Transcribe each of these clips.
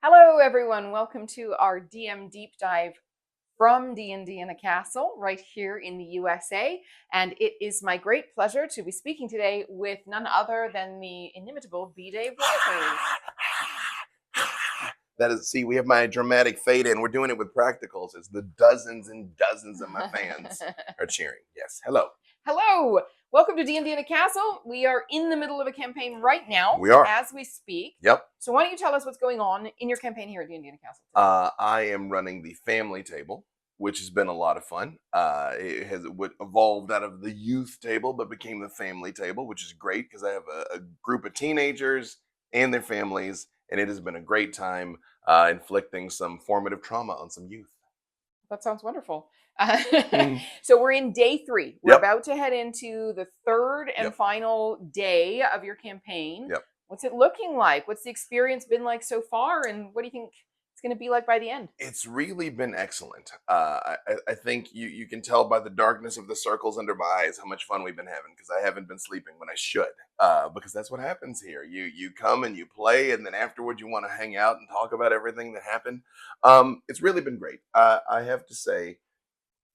Hello, everyone. Welcome to our DM deep dive from D&D in a Castle right here in the USA. And it is my great pleasure to be speaking today with none other than the inimitable B-Dave Walters. That is, see, we have my dramatic fade in. We're doing it with practicals as the dozens and dozens of my fans are cheering. Yes. Hello. Hello. Welcome to D&D in a Castle. We are in the middle of a campaign right now. We are. As we speak. Yep. So why don't you tell us what's going on in your campaign here at D&D in a Castle today? I am running the family table, which has been a lot of fun. It has evolved out of the youth table, but became the family table, which is great because I have a group of teenagers and their families, and it has been a great time inflicting some formative trauma on some youth. That sounds wonderful. So we're in day 3. We're about to head into the third and final day of your campaign. What's it looking like? What's the experience been like so far? And what do you think it's going to be like by the end? It's really been excellent. I think you can tell by the darkness of the circles under my eyes how much fun we've been having because I haven't been sleeping when I should. Because that's what happens here. You come and you play, and then afterward you want to hang out and talk about everything that happened. It's really been great. I have to say,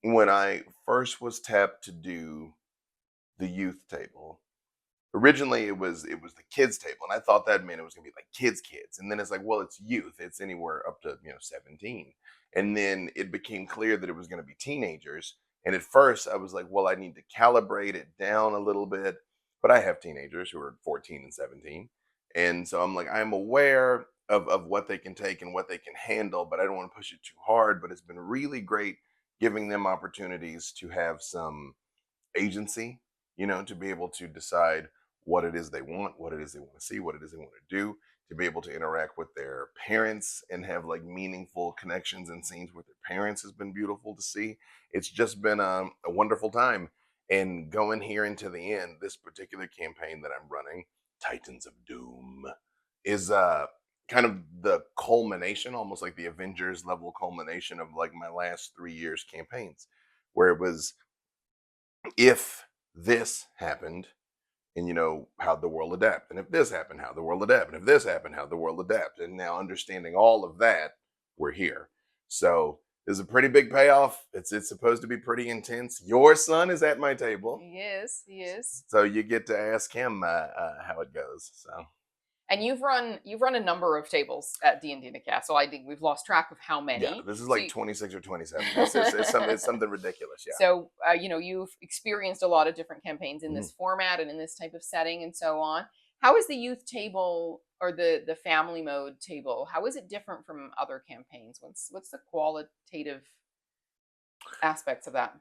when I first was tapped to do the youth table, originally it was the kids table, and I thought that meant it was gonna be like kids, and then it's like, well, it's youth, it's anywhere up to 17, and then it became clear that it was going to be teenagers, and at first I was like, well, I need to calibrate it down a little bit, but I have teenagers who are 14 and 17, and so I'm like, I'm aware of what they can take and what they can handle, but I don't want to push it too hard. But it's been really great giving them opportunities to have some agency, to be able to decide what it is they want, what it is they want to see, what it is they want to do, to be able to interact with their parents and have like meaningful connections and scenes with their parents has been beautiful to see. It's just been a wonderful time. And going here into the end, this particular campaign that I'm running, Titans of Doom, is kind of the culmination, almost like the Avengers level culmination of like my last 3 years campaigns, where it was, if this happened, and how the world adapt, and if this happened, how the world adapt, and if this happened, how the world adapt, and now understanding all of that, we're here. So there's a pretty big payoff. It's supposed to be pretty intense. Your son is at my table. Yes, he is. So you get to ask him how it goes. So. And you've run a number of tables at D&D in a Castle. I think we've lost track of how many. Yeah, this is like 26 or 27. It's something ridiculous. Yeah. So you've experienced a lot of different campaigns in this format and in this type of setting and so on. How is the youth table or the family mode table? How is it different from other campaigns? What's the qualitative aspects of that?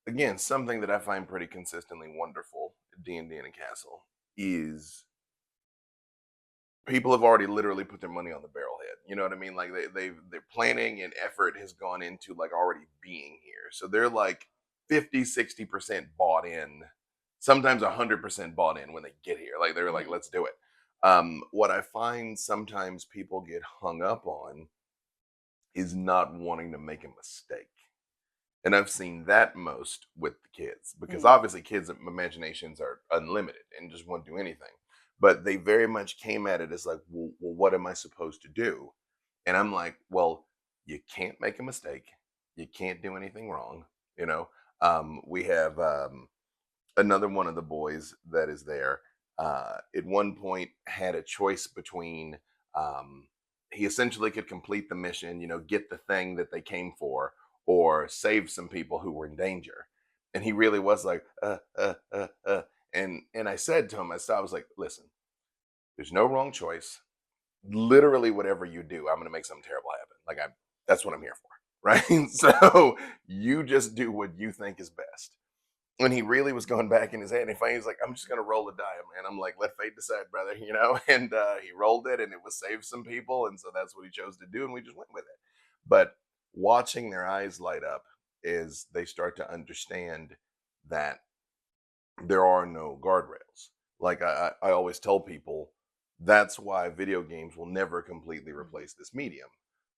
Again, something that I find pretty consistently wonderful at D&D in a Castle is people have already literally put their money on the barrelhead. You know what I mean? Like their planning and effort has gone into like already being here. So they're like 50-60% bought in, sometimes 100% bought in when they get here. Like they're like, let's do it. What I find sometimes people get hung up on is not wanting to make a mistake. And I've seen that most with the kids, because obviously kids' imaginations are unlimited and just won't do anything. But they very much came at it as like, well, what am I supposed to do? And I'm like, well, you can't make a mistake. You can't do anything wrong. We have another one of the boys that is there. At one point had a choice between, he essentially could complete the mission, get the thing that they came for, or save some people who were in danger. And he really was like, And I said to him, I was like, listen, there's no wrong choice. Literally whatever you do, I'm going to make something terrible happen. Like that's what I'm here for. Right. So you just do what you think is best. And he really was going back in his head, and he was like, I'm just going to roll the die, man. I'm like, let fate decide, brother, and he rolled it, and it was save some people. And so that's what he chose to do. And we just went with it. But watching their eyes light up as they start to understand that there are no guardrails. Like I always tell people, that's why video games will never completely replace this medium,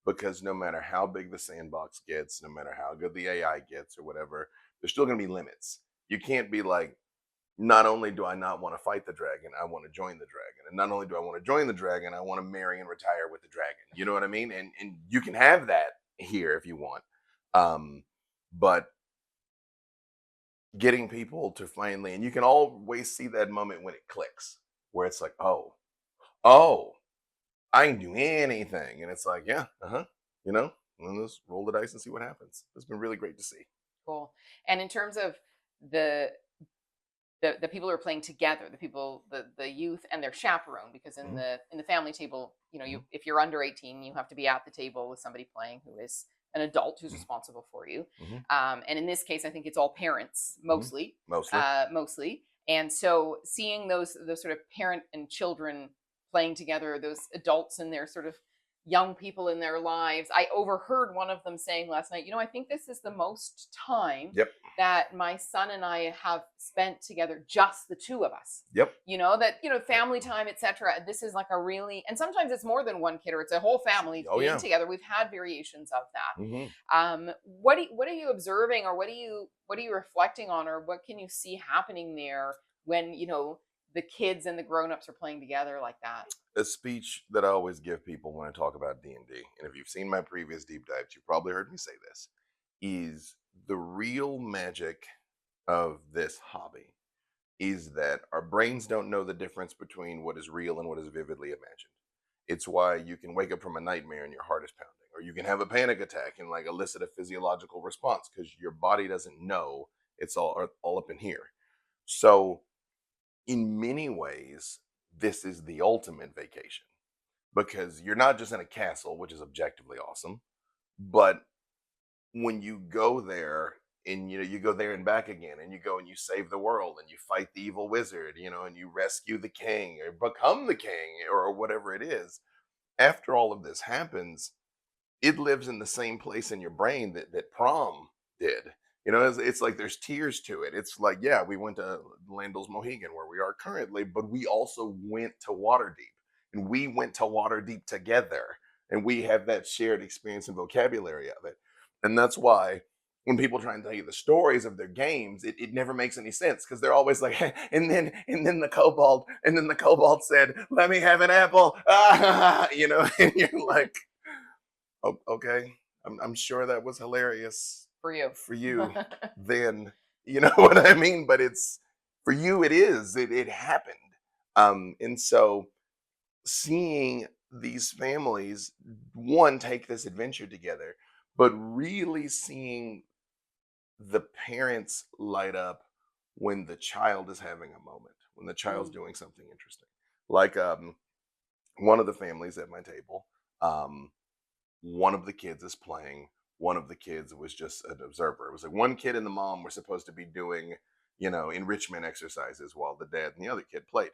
because no matter how big the sandbox gets, no matter how good the AI gets or whatever, there's still going to be limits. You can't be like, not only do I not want to fight the dragon, I want to join the dragon. And not only do I want to join the dragon, I want to marry and retire with the dragon. You know what I mean? And you can have that here if you want. Um, but getting people to finally, and you can always see that moment when it clicks, where it's like, oh, I can do anything. And it's like, yeah, you know, and let's roll the dice and see what happens. It's been really great to see. Cool. And in terms of the the people who are playing together, the people, the youth and their chaperone, because Hmm. in the family table, you know, Hmm. you if you're under 18, you have to be at the table with somebody playing who is an adult who's responsible for you. Hmm. And in this case, I think it's all parents Hmm. mostly, Mostly. mostly. And so seeing those sort of parent and children playing together, those adults and their sort of young people in their lives. I overheard one of them saying last night, I think this is the most time Yep. that my son and I have spent together, just the two of us. Yep. That, Yep. family time, etc. This is like a really, and sometimes it's more than one kid or it's a whole family Oh being yeah. together. We've had variations of that. Hmm. What are you observing, or what are you reflecting on, or what can you see happening there when, the kids and the grown-ups are playing together like that? A speech that I always give people when I talk about D&D, and if you've seen my previous deep dives, you've probably heard me say this, is the real magic of this hobby is that our brains don't know the difference between what is real and what is vividly imagined. It's why you can wake up from a nightmare and your heart is pounding, or you can have a panic attack and like elicit a physiological response because your body doesn't know it's all up in here. So, in many ways, this is the ultimate vacation because you're not just in a castle, which is objectively awesome, but when you go there and you go there and back again and you go and you save the world and you fight the evil wizard, and you rescue the king or become the king or whatever it is, after all of this happens, it lives in the same place in your brain that prom did. It's like there's tears to it. It's like, yeah, we went to Landell's Mohegan where we are currently, but we also went to Waterdeep and we went to Waterdeep together and we have that shared experience and vocabulary of it. And that's why when people try and tell you the stories of their games, it never makes any sense because they're always like, and then the kobold said, "Let me have an apple," and you're like, okay, I'm sure that was hilarious For you. for you then, you know what I mean? But it's for you, it happened. And so seeing these families, one, take this adventure together, but really seeing the parents light up when the child is having a moment, when the child's Mm, doing something interesting. Like one of the families at my table, um, one of the kids is playing. One of the kids was just an observer. It was like one kid and the mom were supposed to be doing, enrichment exercises while the dad and the other kid played.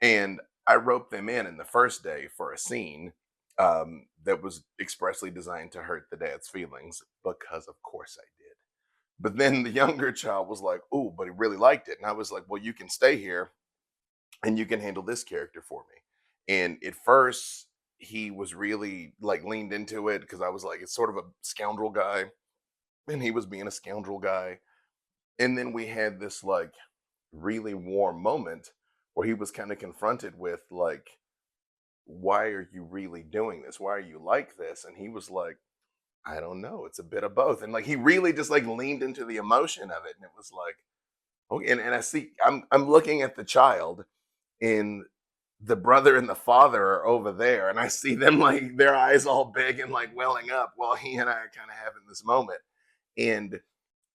And I roped them in the first day for a scene that was expressly designed to hurt the dad's feelings because, of course, I did. But then the younger child was like, "Oh, but he really liked it," and I was like, "Well, you can stay here and you can handle this character for me." And at first, he was really like leaned into it because I was like, it's sort of a scoundrel guy, and he was being a scoundrel guy. And then we had this like really warm moment where he was kind of confronted with like, why are you really doing this? Why are you like this? And he was like, I don't know. It's a bit of both. And like he really just like leaned into the emotion of it. And it was like, okay. And I see I'm looking at the child and the brother and the father are over there, and I see them like their eyes all big and like welling up while he and I are kind of having this moment. And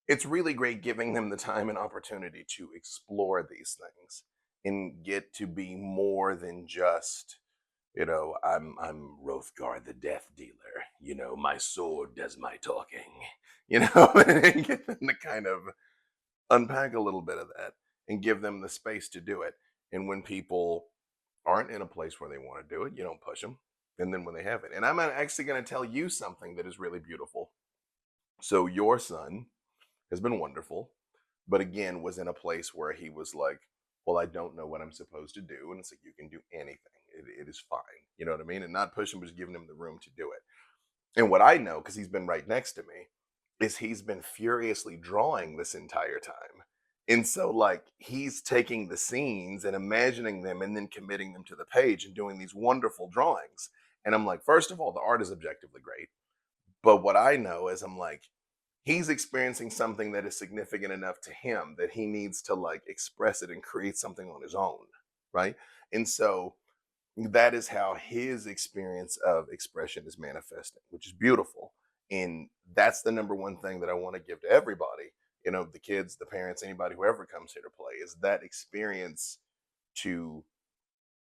it's really great giving them the time and opportunity to explore these things and get to be more than just, I'm Rothgar the Death Dealer. My sword does my talking. And get them to kind of unpack a little bit of that and give them the space to do it. And when people aren't in a place where they want to do it, you don't push them. And then when they have it, and I'm actually going to tell you something that is really beautiful. So your son has been wonderful, but again, was in a place where he was like, well, I don't know what I'm supposed to do. And it's like, you can do anything. It is fine. You know what I mean? And not pushing, but just giving him the room to do it. And what I know, because he's been right next to me, is he's been furiously drawing this entire time. And so, like, he's taking the scenes and imagining them and then committing them to the page and doing these wonderful drawings. And I'm like, first of all, the art is objectively great. But what I know is, I'm like, he's experiencing something that is significant enough to him that he needs to like express it and create something on his own. Right. And so that is how his experience of expression is manifesting, which is beautiful. And that's the number one thing that I want to give to everybody, the kids, the parents, anybody, whoever comes here to play, is that experience to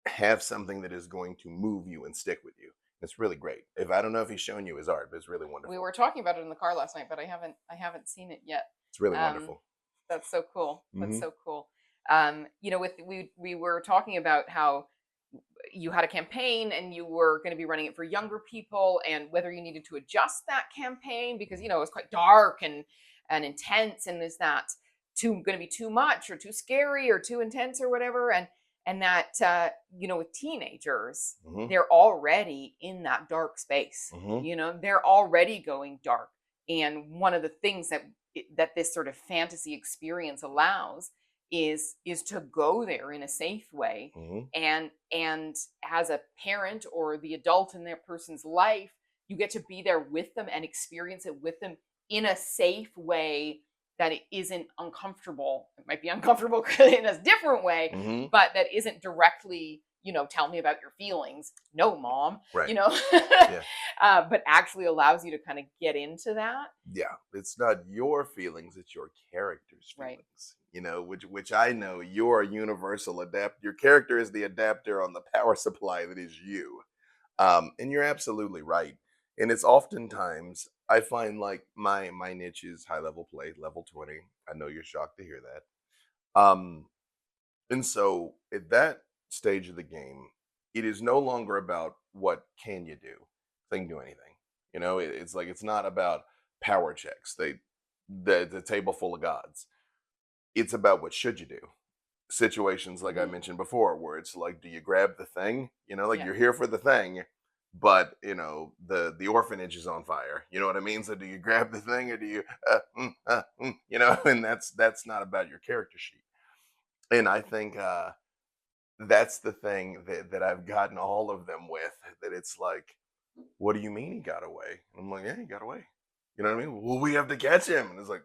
have something that is going to move you and stick with you. It's really great. If I don't know if he's shown you his art, but it's really We wonderful. were talking about it in the car last night, but I haven't seen it yet. It's really Um, wonderful. that's so cool. That's Hmm. so cool. With we were talking about how you had a campaign and you were going to be running it for younger people, and whether you needed to adjust that campaign because it was quite dark and intense, and is that too going to be too much or too scary or too intense or whatever, and that with teenagers, Hmm. they're already in that dark space. Hmm. They're already going dark, and one of the things that this sort of fantasy experience allows is to go there in a safe way, Hmm. and as a parent or the adult in that person's life, you get to be there with them and experience it with them in a safe way, that it isn't uncomfortable. It might be uncomfortable in a different way, Hmm. but that isn't directly, tell me about your feelings, no mom, Right. Yeah. but actually allows you to kind of get into that. Yeah. It's not your feelings, it's your character's Right. feelings. Which I know you're a universal adapt. Your character is the adapter on the power supply that is you. And you're absolutely right. And it's oftentimes I find like my niche is high level play, level 20. I know you're shocked to hear that. And so at that stage of the game, it is no longer about what can you do. They can do anything. It's like it's not about power checks. The table full of gods. It's about what should you do. Situations like I Hmm. mentioned before, where it's like, do you grab the thing? Like Yeah. you're here for the thing, but the orphanage is on fire. You know what I mean? So do you grab the thing or do you and that's not about your character sheet. And I think that's the thing that I've gotten all of them with, that it's like, what do you mean he got away? And I'm like, yeah, he got away. You know what I mean? Well, we have to catch him. And it's like,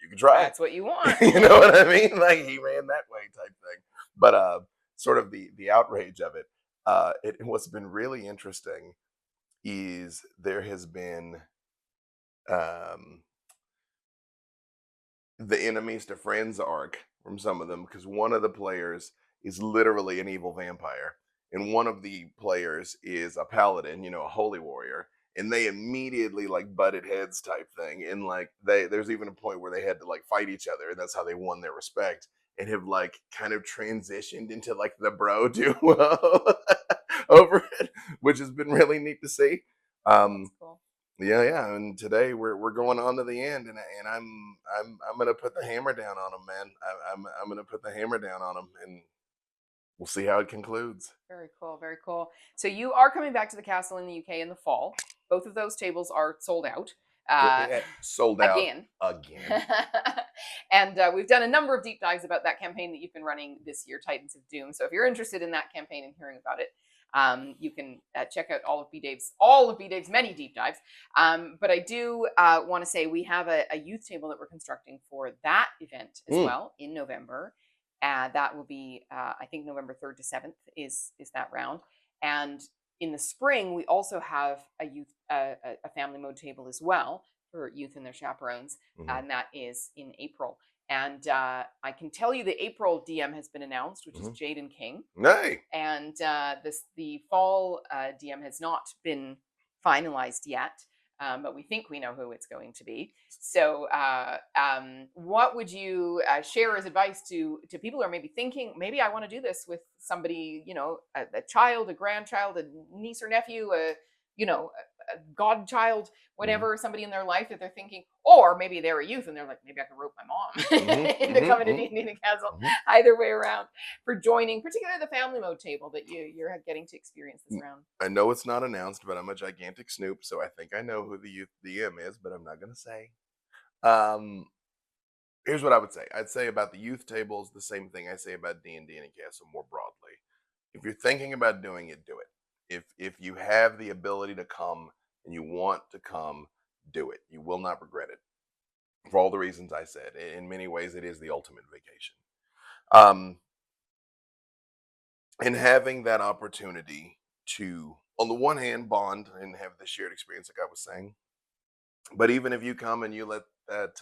you can try. That's what you want. You know what I mean? Like he ran that way type thing. But sort of the outrage of it. What's been really interesting is there has been um, the enemies to friends arc from some of them, because one of the players is literally an evil vampire and one of the players is a paladin, a holy warrior, and they immediately like butted heads type thing, and like there's even a point where they had to like fight each other, and that's how they won their respect, and have like kind of transitioned into like the bro duo over it, which has been really neat to see. That's um cool. yeah, yeah, and today we're going on to the end, and I'm gonna put the hammer down on him, man. I'm gonna put the hammer down on him, and we'll see how it concludes. Very cool. Very cool. So you are coming back to the castle in the UK in the fall. Both of those tables are sold out uh, Sold out again. again. And we've done a number of deep dives about that campaign that you've been running this year, Titans of Doom. So if you're interested in that campaign and hearing about it, you can check out all of B Dave's many deep dives. But I do want to say we have a youth table that we're constructing for that event as Mm, well in November. That will be, I think, November 3rd to 7th is that round. And in the spring, we also have a family mode table as well for youth and their chaperones, mhm, and that is in April. And I can tell you the April DM has been announced, which is mhm. Jaden King, Nay. and the fall DM has not been finalized yet, but we think we know who it's going to be. So, what would you share as advice to people who are maybe thinking, maybe I want to do this with somebody, a child, a grandchild, a niece or nephew, a godchild, Mhm, whatever, somebody in their life that they're thinking, or maybe they're a youth and they're like, maybe I can rope my mhm, mom into mhm, coming to mhm, D&D Castle. mhm. Either way around, for joining, particularly the family mode table that you're getting to experience this N- round. I know it's not announced, but I'm a gigantic snoop, so I think I know who the youth DM is, but I'm not gonna say. Um, Here's what I would say. I'd say about the youth tables the same thing I say about D&D and Castle more broadly. If you're thinking about doing it, do it. If you have the ability to come and you want to come, do it. You will not regret it for all the reasons I said. In many ways, it is the ultimate vacation. Um, and having that opportunity to, on the one hand, bond and have the shared experience, like I was saying. But even if you come and you let that,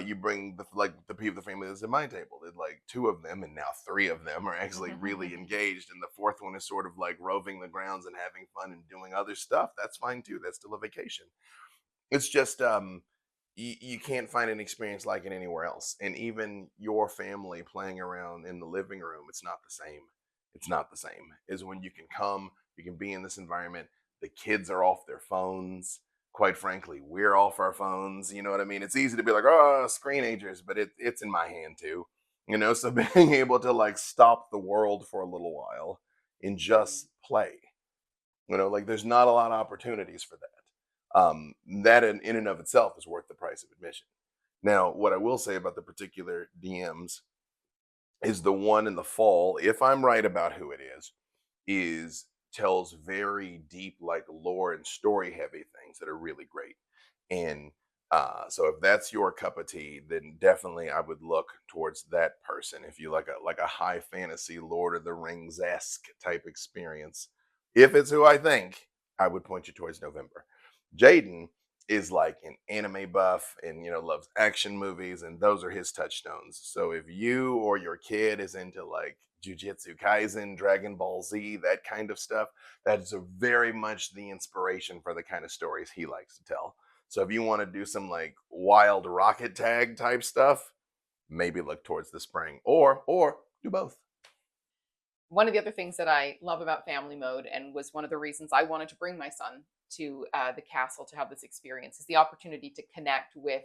you bring the people, the family that's at my table, that like two of them and now three of them are actually really engaged, and the fourth one is sort of like roving the grounds and having fun and doing other stuff. That's fine too. That's still a vacation. It's just you can't find an experience like it anywhere else. And even your family playing around in the living room, it's not the same. It's not the same as when you can come, you can be in this environment. The kids are off their phones. Quite frankly, we're off our phones. You know what I mean? It's easy to be like, oh, screenagers, but it's in my hand too. You know, so being able to like stop the world for a little while and just play, you know, like there's not a lot of opportunities for that. That in and of itself is worth the price of admission. Now, what I will say about the particular DMs is the one in the fall, if I'm right about who it is tells very deep, like lore and story heavy things that are really great. And so if that's your cup of tea, then definitely I would look towards that person. If you like a high fantasy Lord of the Rings esque type experience, if it's who I think, I would point you towards November. Jaden is like an anime buff and loves action movies, and those are his touchstones. So if you or your kid is into like Jujutsu Kaisen, Dragon Ball Z, that kind of stuff, that is a very much the inspiration for the kind of stories he likes to tell. So if you want to do some like wild rocket tag type stuff, maybe look towards the spring, or do both. One of the other things that I love about family mode, and was one of the reasons I wanted to bring my son to the castle to have this experience, is the opportunity to connect with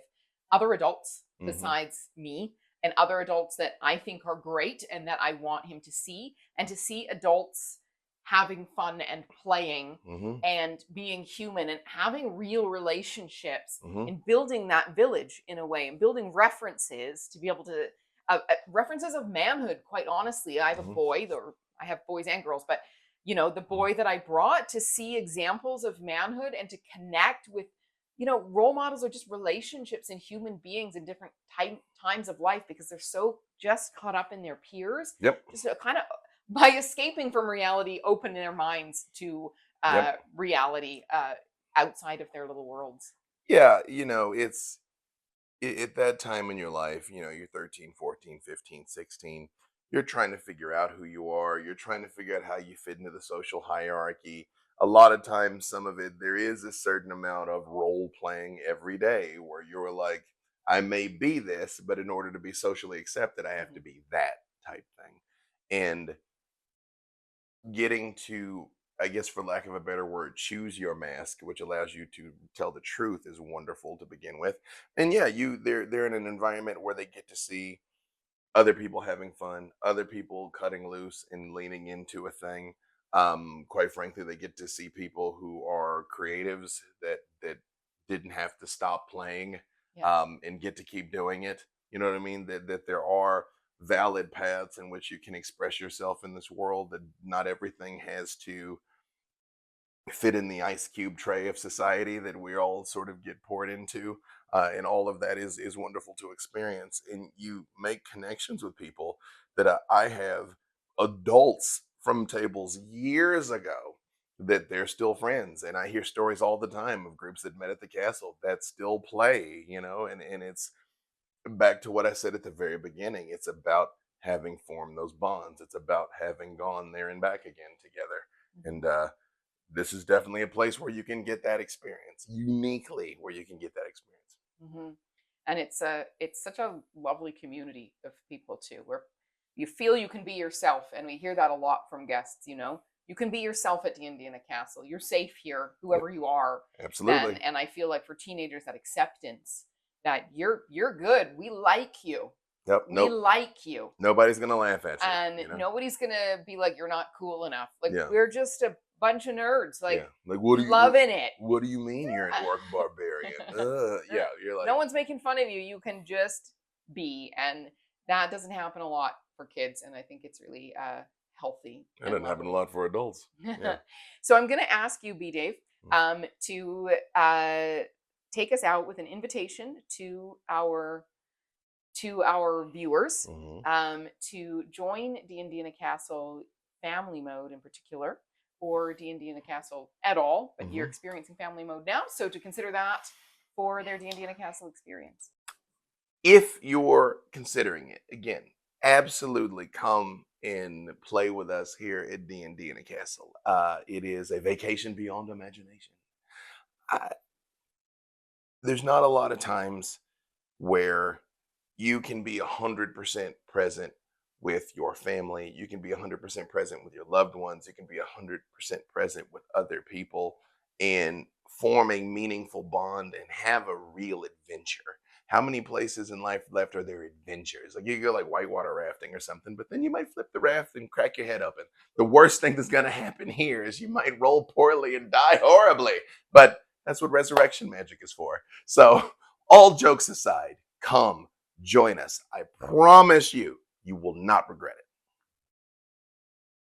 other adults Hmm. besides me, and other adults that I think are great and that I want him to see, and to see adults having fun and playing Hmm. and being human and having real relationships Hmm. and building that village in a way, and building references to be able to references of manhood. Quite honestly, I have a Hmm. boy, or I have boys and girls, but the Hmm. boy that I brought, to see examples of manhood and to connect with role models, or just relationships and human beings in different times of life, because they're so just caught up in their peers, Yep. just kind of by escaping from reality, open their minds to Yep. reality outside of their little worlds. Yeah, at that time in your life, you're 13, 14, 15, 16, you're trying to figure out who you are. You're trying to figure out how you fit into the social hierarchy. A lot of times, some of it, there is a certain amount of role playing every day where you're like, I may be this, but in order to be socially accepted, I have to Mhm. be that type thing. And getting to, I guess for lack of a better word, choose your mask, which allows you to tell the truth, is wonderful to begin with. And yeah, they're in an environment where they get to see other people having fun, other people cutting loose and leaning into a thing. Quite frankly, they get to see people who are creatives that didn't have to stop playing, Yes. and get to keep doing it. You know what I mean? That there are valid paths in which you can express yourself in this world. That not everything has to fit in the ice cube tray of society that we all sort of get poured into, and all of that is wonderful to experience. And you make connections with people that I have adults from tables years ago that they're still friends, and I hear stories all the time of groups that met at the castle that still play, and it's back to what I said at the very beginning. It's about having formed those bonds. It's about having gone there and back again together. Mhm. And this is definitely a place where you can get that experience, uniquely where you can get that experience. Mhm. And it's such a lovely community of people too, where you feel you can be yourself, and we hear that a lot from guests. You can be yourself at D&D in the castle. You're safe here, Yep, whoever you are. Then, absolutely. and I feel like for teenagers, that acceptance that you're good. We like you. Yep. We Nope. like you. Nobody's gonna laugh at you. And nobody's gonna be like, you're not cool enough. Like, Yeah. we're just a bunch of nerds, Yeah. like, Like, loving it. what do you mean you're an orc barbarian? Yeah. You're No like, one's making fun of you. You can just be, and that doesn't happen a lot for kids, and I think it's really healthy That and doesn't happen a lovely. lot for adults. Yeah. So I'm going to ask you, B. Dave, to take us out with an invitation to our viewers Hmm. to join D&D in a Castle family mode in particular, or D&D in a Castle at all, but you're Hmm. experiencing family mode now, so to consider that for their D&D in a Castle experience. If you're considering it, again, absolutely come and play with us here at D&D in a Castle. It is a vacation beyond imagination. I, there's not a lot of times where you can be 100% present with your family. You can be 100% present with your loved ones. You can be 100% present with other people and form a meaningful bond and have a real adventure. How many places in life left are there adventures? Like you go like whitewater rafting or something, but then you might flip the raft and crack your head open. The worst thing that's going to happen here is you might roll poorly and die horribly. But that's what resurrection magic is for. So, all jokes aside, come join us. I promise you, you will not regret it.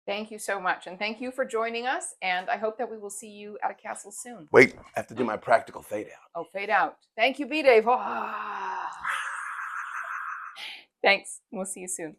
Thank you so much, and thank you for joining us, and I hope that we will see you at a castle soon. Wait, I have to do my practical fade out. Oh, fade out. Thank you, B. Dave. Thanks. We'll see you soon.